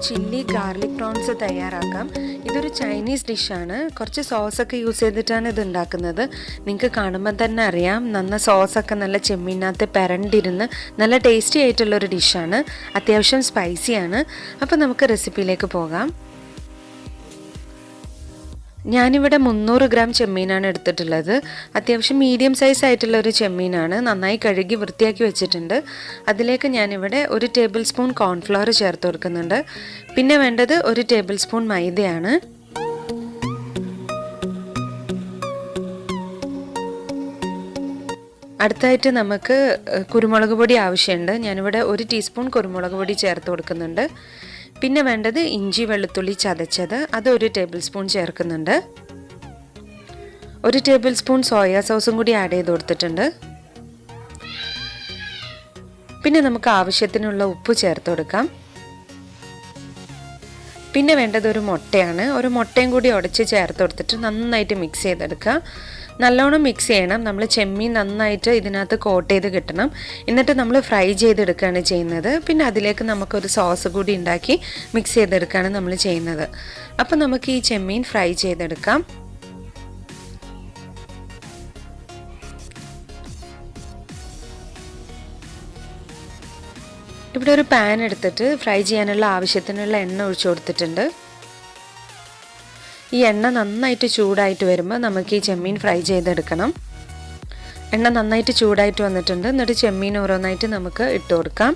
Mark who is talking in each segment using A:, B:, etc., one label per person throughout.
A: Chilli garlic prawns തയ്യാറാക്കാം. ഇതൊരു Chinese ഡിഷാണ്. കുറച്ച് സോസൊക്കെ യൂസ് ചെയ്തിട്ടാണ് ഇത് ഉണ്ടാക്കുന്നത്. നിങ്ങൾക്ക് കാണുമ്പോൾ തന്നെ അറിയാം, സോസൊക്കെ നല്ല ചെമ്മീനകത്ത് പെരണ്ടിരുന്ന് നല്ല ടേസ്റ്റി ആയിട്ടുള്ളൊരു ഡിഷാണ്. അത്യാവശ്യം സ്പൈസിയാണ്. അപ്പോൾ നമുക്ക് റെസിപ്പിയിലേക്ക് പോകാം. ഞാനിവിടെ 300 ഗ്രാം ചെമ്മീനാണ് എടുത്തിട്ടുള്ളത്. അത്യാവശ്യം മീഡിയം സൈസ് ആയിട്ടുള്ള ഒരു ചെമ്മീനാണ്. നന്നായി കഴുകി വൃത്തിയാക്കി വെച്ചിട്ടുണ്ട്. അതിലേക്ക് ഞാനിവിടെ 1 ടേബിൾ സ്പൂൺ കോൺഫ്ലവർ ചേർത്ത് കൊടുക്കുന്നുണ്ട്. പിന്നെ വേണ്ടത് 1 ടേബിൾ സ്പൂൺ മൈദയാണ്. അടുത്തായിട്ട് നമുക്ക് കുരുമുളക് പൊടി ആവശ്യമുണ്ട്. ഞാനിവിടെ 1 ടീസ്പൂൺ കുരുമുളക് പൊടി ചേർത്ത് കൊടുക്കുന്നുണ്ട്. പിന്നെ വേണ്ടത് ഇഞ്ചി വെളുത്തുള്ളി ചതച്ചത്, അത് 1 ടേബിൾ സ്പൂൺ ചേർക്കുന്നുണ്ട്. 1 ടേബിൾ സ്പൂൺ സോയാ സോസും കൂടി ആഡ് ചെയ്ത് കൊടുത്തിട്ടുണ്ട്. പിന്നെ നമുക്ക് ആവശ്യത്തിനുള്ള ഉപ്പ് ചേർത്ത് കൊടുക്കാം. പിന്നെ വേണ്ടത് ഒരു മുട്ടയാണ്. ഒരു മുട്ടയും കൂടി ഉടച്ച് ചേർത്ത് കൊടുത്തിട്ട് നന്നായിട്ട് മിക്സ് ചെയ്തെടുക്കുക. നല്ലോണം മിക്സ് ചെയ്യണം. നമ്മൾ ചെമ്മീൻ നന്നായിട്ട് ഇതിനകത്ത് കോട്ട് ചെയ്ത് കിട്ടണം. എന്നിട്ട് നമ്മൾ ഫ്രൈ ചെയ്തെടുക്കുകയാണ് ചെയ്യുന്നത്. പിന്നെ അതിലേക്ക് നമുക്കൊരു സോസ് കൂടി ഉണ്ടാക്കി മിക്സ് ചെയ്തെടുക്കുകയാണ് നമ്മൾ ചെയ്യുന്നത്. അപ്പോൾ നമുക്ക് ഈ ചെമ്മീൻ ഫ്രൈ ചെയ്തെടുക്കാം. ഇവിടെ ഒരു പാൻ എടുത്തിട്ട് ഫ്രൈ ചെയ്യാനുള്ള ആവശ്യത്തിനുള്ള എണ്ണ ഒഴിച്ചു കൊടുത്തിട്ടുണ്ട്. ഈ എണ്ണ നന്നായിട്ട് ചൂടായിട്ട് വരുമ്പോൾ നമുക്ക് ഈ ചെമ്മീൻ ഫ്രൈ ചെയ്തെടുക്കണം. എണ്ണ നന്നായിട്ട് ചൂടായിട്ട് വന്നിട്ടുണ്ട്. എന്നിട്ട് ചെമ്മീൻ ഓരോന്നായിട്ട് നമുക്ക് ഇട്ട് കൊടുക്കാം.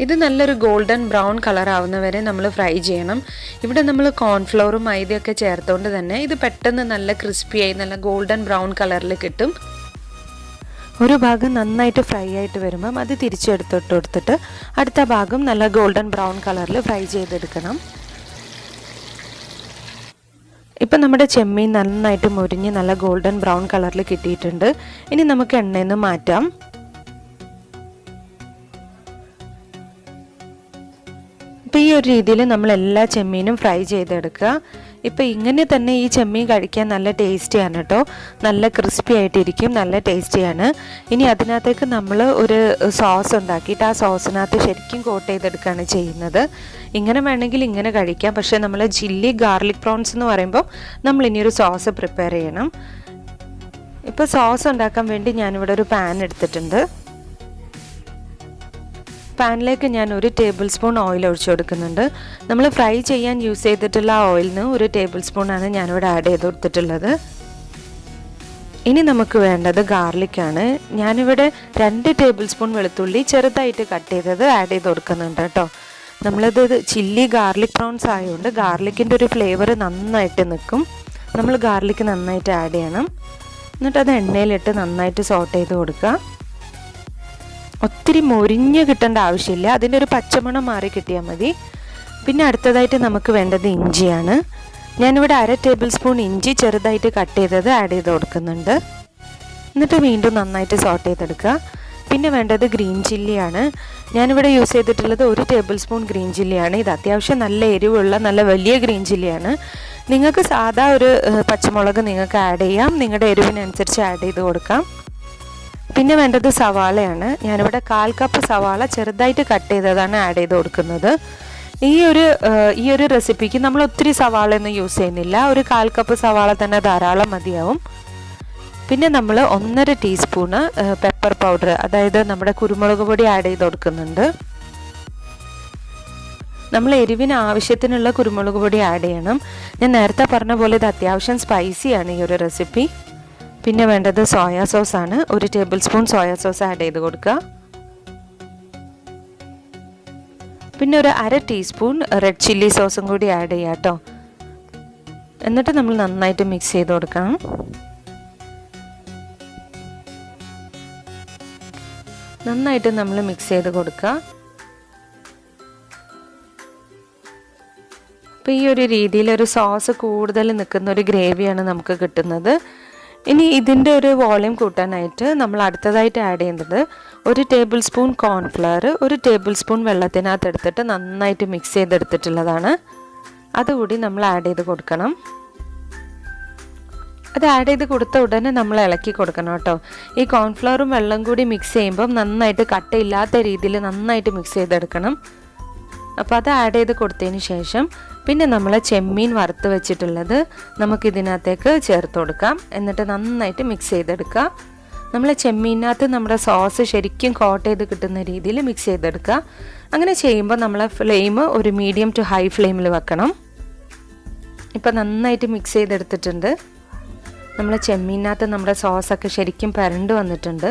A: ഇത് നല്ലൊരു ഗോൾഡൻ ബ്രൗൺ കളർ ആവുന്നവരെ നമ്മൾ ഫ്രൈ ചെയ്യണം. ഇവിടെ നമ്മൾ കോൺഫ്ലവറും മൈദയൊക്കെ ചേർത്തുകൊണ്ട് തന്നെ ഇത് പെട്ടെന്ന് നല്ല ക്രിസ്പിയായി നല്ല ഗോൾഡൻ ബ്രൗൺ കളറിൽ കിട്ടും. ഒരു ഭാഗം നന്നായിട്ട് ഫ്രൈ ആയിട്ട് വരുമ്പം അത് തിരിച്ചെടുത്തിട്ട് കൊടുത്തിട്ട് അടുത്ത ഭാഗം നല്ല ഗോൾഡൻ ബ്രൗൺ കളറിൽ ഫ്രൈ ചെയ്തെടുക്കണം. ഇപ്പം നമ്മുടെ ചെമ്മീൻ നന്നായിട്ട് മുരിഞ്ഞ് നല്ല ഗോൾഡൻ ബ്രൗൺ കളറിൽ കിട്ടിയിട്ടുണ്ട്. ഇനി നമുക്ക് എണ്ണയിൽ നിന്ന് മാറ്റാം. ഇപ്പോൾ ഈ ഒരു രീതിയിൽ നമ്മൾ എല്ലാ ചെമ്മീനും ഫ്രൈ ചെയ്തെടുക്കുക. ഇപ്പോൾ ഇങ്ങനെ തന്നെ ഈ ചെമ്മീൻ കഴിക്കാൻ നല്ല ടേസ്റ്റിയാണ് കേട്ടോ. നല്ല ക്രിസ്പി ആയിട്ടിരിക്കും, നല്ല ടേസ്റ്റിയാണ്. ഇനി അതിനകത്തേക്ക് നമ്മൾ ഒരു സോസ് ഉണ്ടാക്കിയിട്ട് ആ സോസിനകത്ത് ശരിക്കും കോട്ട് ചെയ്തെടുക്കുകയാണ് ചെയ്യുന്നത്. ഇങ്ങനെ വേണമെങ്കിൽ ഇങ്ങനെ കഴിക്കാം. പക്ഷേ നമ്മൾ ചില്ലി ഗാർലിക് പ്രോൺസ് എന്ന് പറയുമ്പോൾ നമ്മൾ ഇനിയൊരു സോസ് പ്രിപ്പയർ ചെയ്യണം. ഇപ്പോൾ സോസ് ഉണ്ടാക്കാൻ വേണ്ടി ഞാനിവിടെ ഒരു പാൻ എടുത്തിട്ടുണ്ട്. പാനിലേക്ക് ഞാൻ 1 ടേബിൾ സ്പൂൺ ഓയിൽ ഒഴിച്ചു കൊടുക്കുന്നുണ്ട്. നമ്മൾ ഫ്രൈ ചെയ്യാൻ യൂസ് ചെയ്തിട്ടുള്ള ഓയിലിൽ നിന്ന് 1 ടേബിൾ സ്പൂണാണ് ഞാനിവിടെ ആഡ് ചെയ്ത് കൊടുത്തിട്ടുള്ളത്. ഇനി നമുക്ക് വേണ്ടത് ഗാർലിക്കാണ്. ഞാനിവിടെ 2 ടേബിൾ സ്പൂൺ വെളുത്തുള്ളി ചെറുതായിട്ട് കട്ട് ചെയ്തത് ആഡ് ചെയ്ത് കൊടുക്കുന്നുണ്ട് കേട്ടോ. നമ്മളിത് ചില്ലി ഗാർലിക് പ്രോൺസ് ആയതുകൊണ്ട് ഗാർലിക്കിൻ്റെ ഒരു ഫ്ലേവർ നന്നായിട്ട് നിൽക്കും. നമ്മൾ ഗാർലിക്ക് നന്നായിട്ട് ആഡ് ചെയ്യണം. എന്നിട്ട് അത് എണ്ണയിലിട്ട് നന്നായിട്ട് സോട്ട് ചെയ്ത് കൊടുക്കുക. ഒത്തിരി മൊരിഞ്ഞ് കിട്ടേണ്ട ആവശ്യമില്ല, അതിൻ്റെ ഒരു പച്ചമണം മാറി കിട്ടിയാൽ മതി. പിന്നെ അടുത്തതായിട്ട് നമുക്ക് വേണ്ടത് ഇഞ്ചിയാണ്. ഞാനിവിടെ 1/2 ടേബിൾ സ്പൂൺ ഇഞ്ചി ചെറുതായിട്ട് കട്ട് ചെയ്തത് ആഡ് ചെയ്ത് കൊടുക്കുന്നുണ്ട്. എന്നിട്ട് വീണ്ടും നന്നായിട്ട് സോട്ട് ചെയ്തെടുക്കുക. പിന്നെ വേണ്ടത് ഗ്രീൻ ചില്ലിയാണ്. ഞാനിവിടെ യൂസ് ചെയ്തിട്ടുള്ളത് 1 ടേബിൾ സ്പൂൺ ഗ്രീൻ ചില്ലിയാണ്. ഇത് അത്യാവശ്യം നല്ല എരിവുള്ള നല്ല വലിയ ഗ്രീൻ ചില്ലിയാണ്. നിങ്ങൾക്ക് സാധാ ഒരു പച്ചമുളക് നിങ്ങൾക്ക് ആഡ് ചെയ്യാം. നിങ്ങളുടെ എരിവിനനുസരിച്ച് ആഡ് ചെയ്ത് കൊടുക്കാം. പിന്നെ വേണ്ടത് സവാളയാണ്. ഞാനിവിടെ 1/4 കപ്പ് സവാള ചെറുതായിട്ട് കട്ട് ചെയ്തതാണ് ആഡ് ചെയ്ത് കൊടുക്കുന്നത്. ഈ ഒരു റെസിപ്പിക്ക് നമ്മൾ ഒത്തിരി സവാളയൊന്നും യൂസ് ചെയ്യുന്നില്ല. ഒരു 1/4 കപ്പ് സവാള തന്നെ ധാരാളം മതിയാവും. പിന്നെ നമ്മൾ 1.5 ടീസ്പൂണ് പെപ്പർ പൗഡർ, അതായത് നമ്മുടെ കുരുമുളക് പൊടി ആഡ് ചെയ്ത് കൊടുക്കുന്നുണ്ട്. നമ്മൾ എരിവിന് ആവശ്യത്തിനുള്ള കുരുമുളക് പൊടി ആഡ് ചെയ്യണം. ഞാൻ നേരത്തെ പറഞ്ഞ പോലെ ഇത് അത്യാവശ്യം സ്പൈസിയാണ് ഈ ഒരു റെസിപ്പി. പിന്നെ വേണ്ടത് സോയാ സോസാണ്. 1 tablespoon soya sauce add ചെയ്ത് കൊടുക്കുക. പിന്നെ ഒരു 1/2 ടീസ്പൂൺ റെഡ് ചില്ലി സോസും കൂടി ആഡ് ചെയ്യാം കേട്ടോ. എന്നിട്ട് നമ്മൾ നന്നായിട്ട് മിക്സ് ചെയ്ത് കൊടുക്കണം. നന്നായിട്ട് നമ്മൾ മിക്സ് ചെയ്ത് കൊടുക്കുക. അപ്പോൾ ഈ ഒരു രീതിയിൽ ഒരു സോസ് കൂടുതൽ നിൽക്കുന്ന ഒരു ഗ്രേവിയാണ് നമുക്ക് കിട്ടുന്നത്. ഇനി ഇതിൻ്റെ ഒരു വോളിയം കൂട്ടാനായിട്ട് നമ്മൾ അടുത്തതായിട്ട് ആഡ് ചെയ്യുന്നത് 1 tablespoon cornflour 1 tablespoon വെള്ളത്തിനകത്ത് എടുത്തിട്ട് നന്നായിട്ട് മിക്സ് ചെയ്തെടുത്തിട്ടുള്ളതാണ്. അതുകൂടി നമ്മൾ ആഡ് ചെയ്ത് കൊടുക്കണം. അത് ആഡ് ചെയ്ത് കൊടുത്ത ഉടനെ നമ്മൾ ഇളക്കി കൊടുക്കണം കേട്ടോ. ഈ കോൺഫ്ലവറും വെള്ളം കൂടി മിക്സ് ചെയ്യുമ്പം നന്നായിട്ട് കട്ടയില്ലാത്ത രീതിയിൽ നന്നായിട്ട് മിക്സ് ചെയ്തെടുക്കണം. അപ്പോൾ അത് ആഡ് ചെയ്ത് കൊടുത്തതിന് ശേഷം പിന്നെ നമ്മൾ ചെമ്മീൻ വറുത്ത് വെച്ചിട്ടുള്ളത് നമുക്കിതിനകത്തേക്ക് ചേർത്ത് കൊടുക്കാം. എന്നിട്ട് നന്നായിട്ട് മിക്സ് ചെയ്തെടുക്കുക. നമ്മൾ ചെമ്മീനകത്ത് നമ്മുടെ സോസ് ശരിക്കും കോട്ട് ചെയ്ത് കിട്ടുന്ന രീതിയിൽ മിക്സ് ചെയ്തെടുക്കുക. അങ്ങനെ ചെയ്യുമ്പോൾ നമ്മളെ ഫ്ലെയിം ഒരു മീഡിയം ടു ഹൈ ഫ്ലെയിമിൽ വെക്കണം. ഇപ്പോൾ നന്നായിട്ട് മിക്സ് ചെയ്തെടുത്തിട്ടുണ്ട്. നമ്മൾ ചെമ്മീനകത്ത് നമ്മുടെ സോസൊക്കെ ശരിക്കും പരണ്ട് വന്നിട്ടുണ്ട്.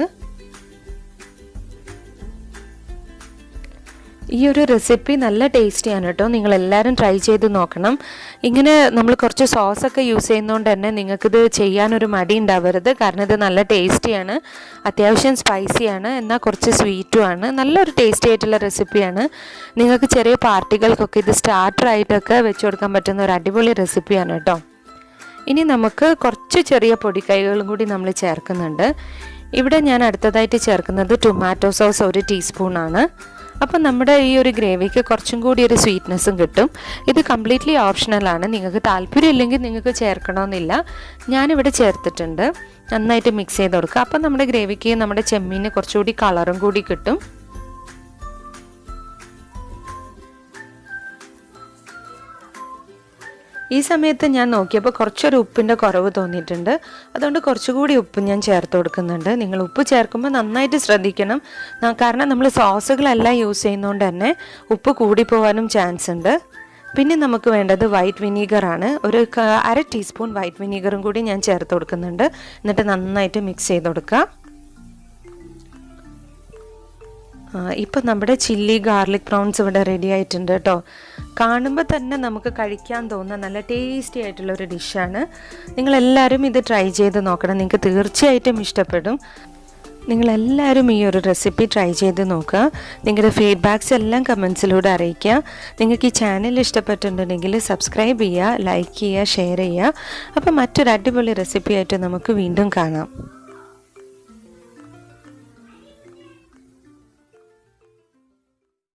A: ഈ ഒരു റെസിപ്പി നല്ല ടേസ്റ്റിയാണ് കേട്ടോ. നിങ്ങളെല്ലാവരും ട്രൈ ചെയ്ത് നോക്കണം. ഇങ്ങനെ നമ്മൾ കുറച്ച് സോസൊക്കെ യൂസ് ചെയ്യുന്നതുകൊണ്ട് തന്നെ നിങ്ങൾക്കിത് ചെയ്യാനൊരു മടി ഉണ്ടാവരുത്. കാരണം ഇത് നല്ല ടേസ്റ്റിയാണ്, അത്യാവശ്യം സ്പൈസിയാണ്, എന്നാൽ കുറച്ച് സ്വീറ്റുമാണ്. നല്ലൊരു ടേസ്റ്റി ആയിട്ടുള്ള റെസിപ്പിയാണ്. നിങ്ങൾക്ക് ചെറിയ പാർട്ടികൾക്കൊക്കെ ഇത് സ്റ്റാർട്ടറായിട്ടൊക്കെ വെച്ച് കൊടുക്കാൻ പറ്റുന്ന ഒരു അടിപൊളി റെസിപ്പിയാണ് കേട്ടോ. ഇനി നമുക്ക് കുറച്ച് ചെറിയ പൊടിക്കൈകളും കൂടി നമ്മൾ ചേർക്കുന്നുണ്ട്. ഇവിടെ ഞാൻ അടുത്തതായിട്ട് ചേർക്കുന്നത് ടൊമാറ്റോ സോസ് 1 ടീസ്പൂണാണ്. അപ്പം നമ്മുടെ ഈ ഒരു ഗ്രേവിക്ക് കുറച്ചും കൂടി ഒരു സ്വീറ്റ്നെസ്സും കിട്ടും. ഇത് കംപ്ലീറ്റ്ലി ഓപ്ഷണലാണ്. നിങ്ങൾക്ക് താല്പര്യം ഇല്ലെങ്കിൽ നിങ്ങൾക്ക് ചേർക്കണമെന്നില്ല. ഞാനിവിടെ ചേർത്തിട്ടുണ്ട്. നന്നായിട്ട് മിക്സ് ചെയ്ത് കൊടുക്കുക. അപ്പം നമ്മുടെ ഗ്രേവിക്ക് നമ്മുടെ ചെമ്മീന് കുറച്ചുകൂടി കളറും കൂടി കിട്ടും. ഈ സമയത്ത് ഞാൻ നോക്കിയപ്പോൾ കുറച്ചൊരു ഉപ്പിൻ്റെ കുറവ് തോന്നിയിട്ടുണ്ട്. അതുകൊണ്ട് കുറച്ചുകൂടി ഉപ്പ് ഞാൻ ചേർത്ത് കൊടുക്കുന്നുണ്ട്. നിങ്ങൾ ഉപ്പ് ചേർക്കുമ്പോൾ നന്നായിട്ട് ശ്രദ്ധിക്കണം. കാരണം നമ്മൾ സോസുകളെല്ലാം യൂസ് ചെയ്യുന്നതുകൊണ്ട് തന്നെ ഉപ്പ് കൂടിപ്പോവാനും ചാൻസ് ഉണ്ട്. പിന്നെ നമുക്ക് വേണ്ടത് വൈറ്റ് വിനീഗറാണ്. ഒരു 1/2 ടീസ്പൂൺ വൈറ്റ് വിനീഗറും കൂടി ഞാൻ ചേർത്ത് കൊടുക്കുന്നുണ്ട്. എന്നിട്ട് നന്നായിട്ട് മിക്സ് ചെയ്ത് കൊടുക്കുക. ഇപ്പം നമ്മുടെ ചില്ലി ഗാർലിക് പ്രോൺസ് ഇവിടെ റെഡി ആയിട്ടുണ്ട് കേട്ടോ. കാണുമ്പോൾ തന്നെ നമുക്ക് കഴിക്കാൻ തോന്നുന്ന നല്ല ടേസ്റ്റി ആയിട്ടുള്ളൊരു ഡിഷാണ്. നിങ്ങളെല്ലാവരും ഇത് ട്രൈ ചെയ്ത് നോക്കണം. നിങ്ങൾക്ക് തീർച്ചയായിട്ടും ഇഷ്ടപ്പെടും. നിങ്ങളെല്ലാവരും ഈ ഒരു റെസിപ്പി ട്രൈ ചെയ്ത് നോക്കുക. നിങ്ങളുടെ ഫീഡ്ബാക്ക്സ് എല്ലാം കമൻസിലൂടെ അറിയിക്കുക. നിങ്ങൾക്ക് ഈ ചാനൽ ഇഷ്ടപ്പെട്ടിട്ടുണ്ടെങ്കിൽ സബ്സ്ക്രൈബ് ചെയ്യുക, ലൈക്ക് ചെയ്യുക, ഷെയർ ചെയ്യുക. അപ്പോൾ മറ്റൊരു അടിപൊളി റെസിപ്പി ആയിട്ട് നമുക്ക് വീണ്ടും കാണാം.